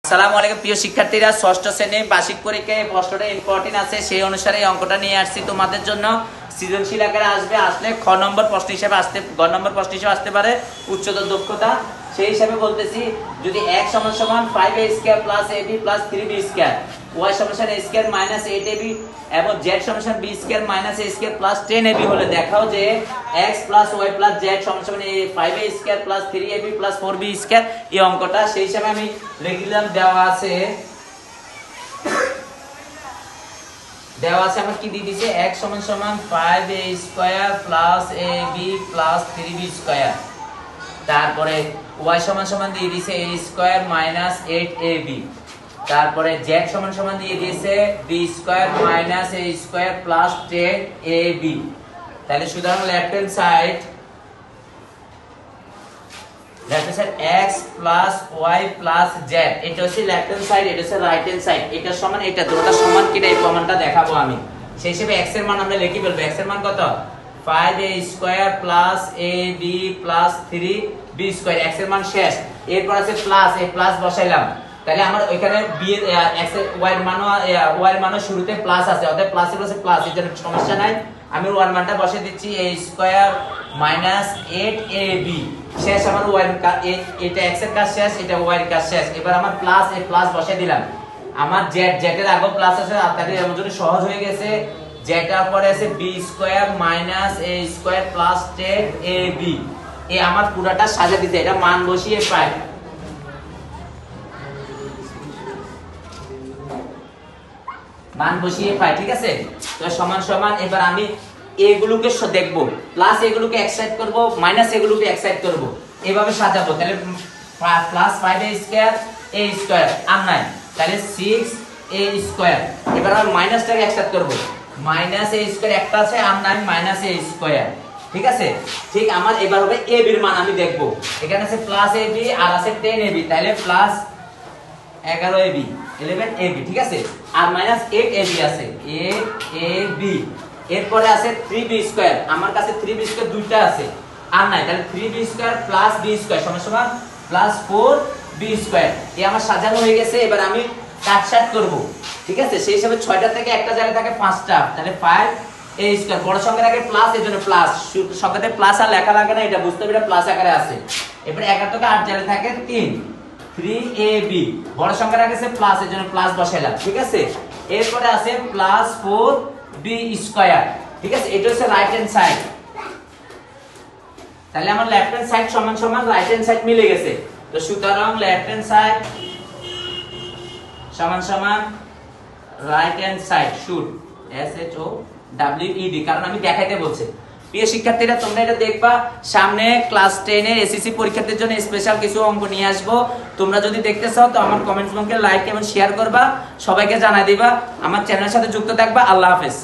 আসসালামু আলাইকুম প্রিয় শিক্ষার্থীরা, ষষ্ঠ শ্রেণীর বার্ষিক পরীক্ষায় প্রশ্নটা ইম্পর্টেন্ট আছে, সেই অনুসারে এই অঙ্কটা নিয়ে আসছি তোমাদের জন্য। সৃজনশীল আকারে আসলে খ নম্বর প্রশ্ন হিসেবে আসতে, গ নম্বর প্রশ্ন হিসেবে আসতে পারে উচ্চতর দক্ষতা। সেই হিসাবে বলতেছি, যদি x = 5a² + ab + 3b², y = a² - 8ab এবং z = b² - a² + 10ab হলে দেখাও যে x + y + z = 5a² + 3ab + 4b²। এই অঙ্কটা সেই হিসাবে আমি লিখলাম। দেওয়া আছে আমার কি দিয়ে দিয়েছে, x = 5a² + ab + 3b², তারপরে y = দিয়ে দিয়েছে a² - 8ab, তারপরে z = দিয়ে দিয়েছে b² - a² + 10ab। তাহলে সুতরাং left hand side x + y + z, এটা হচ্ছে লেফট হ্যান্ড সাইড, এটা হচ্ছে রাইট হ্যান্ড সাইড। এটা সমান, এটা দুটোটা সমান কিনা এই প্রমাণটা দেখাবো আমি। সেই হিসেবে x এর মান আমরা লিখে ফেলবো। x এর মান কত? 5a² + ab + 3b²। x এর মান শেষ। এরপর আছে প্লাস, এই প্লাস বসাইলাম। তাহলে আমার ওইখানে b এর x এর y এর মানও শুরুতে প্লাস আছে, অর্থাৎ প্লাস এর পাশে প্লাস, এর জন্য সমস্যা নাই। আমি y এর মানটা বসিয়ে দিচ্ছি a² - 8ab। শেষ আমার y এটা x এর কাজ শেষ, এটা y এর কাজ শেষ। এবার আমার প্লাস, এই প্লাস বসাই দিলাম। আমার z এর আগে প্লাস আছে, তাহলে এর জন্য সহজ হয়ে গেছে। z এর পরে আছে b² - a² + 10ab। এই আমার পুরোটা সাজিয়ে দিতে, এটা মান বসিয়ে পাই, ঠিক আছে। তো সমান সমান, এবার আমি এগুলোকে দেখবো, প্লাস এগুলোকে এক সাইড করব, মাইনাস এগুলোকে এক সাইড করব, এইভাবে সাজাবো। তাহলে প্লাস 5a² a² আর নাই, তাহলে 6a²। এবার আমি মাইনাসটাকে এক সাইড করব, -a² একটা আছে আর নাই, -a², ঠিক আছে। ঠিক আমার এবার হবে ab এর মান আমি দেখব। এখানে আছে +ab আর আছে 10ab, তাহলে প্লাস 11ab 11ab, ঠিক আছে। আর -8ab আছে, 8ab। এরপরে আছে 3b², আমার কাছে 3b² দুইটা আছে আর নাই, তাহলে 3b² + b² সমান +4b²। এই আমার সাজানো হয়ে গেছে। এবার আমি কাটছাট করব, ঠিক আছে। সেই হিসাবে 6টা থেকে একটা জায়গায় থাকে 5টা, তাহলে 5a²। বড় সংখ্যার আগে প্লাস, এর জন্য প্লাস, সংখ্যাতে প্লাস আর লেখা লাগে না, এটা বুঝতে হবে এটা প্লাস আকারে আছে। এবারে 11 থেকে 8 জায়গায় থাকে 3ab, বড় সংখ্যার আগে আছে প্লাস, এর জন্য প্লাস বসাইলাম, ঠিক আছে। এরপরে আছে +4b², ঠিক আছে। এটা হচ্ছে রাইট হ্যান্ড সাইড। তাহলে আমার লেফট হ্যান্ড সাইড সমান সমান রাইট হ্যান্ড সাইড মিলে গেছে। তো সুতরাং লেফট হ্যান্ড সাইড সমান সমান right hand side should SHOWED, কারণ আমি দেখাইতে বলছি। প্রিয় শিক্ষার্থীরা, তোমরা এটা দেখবা, সামনে ক্লাস 10 এর এসএসসি পরীক্ষার্থীদের জন্য স্পেশাল কিছু অঙ্ক নিয়ে আসবো। তোমরা যদি দেখতে চাও তো আমার কমেন্টস বক্সে লাইক এবং শেয়ার করবা, সবাইকে জানাই দিবা, আমার চ্যানেলের সাথে যুক্ত থাকবা। আল্লাহ হাফেজ।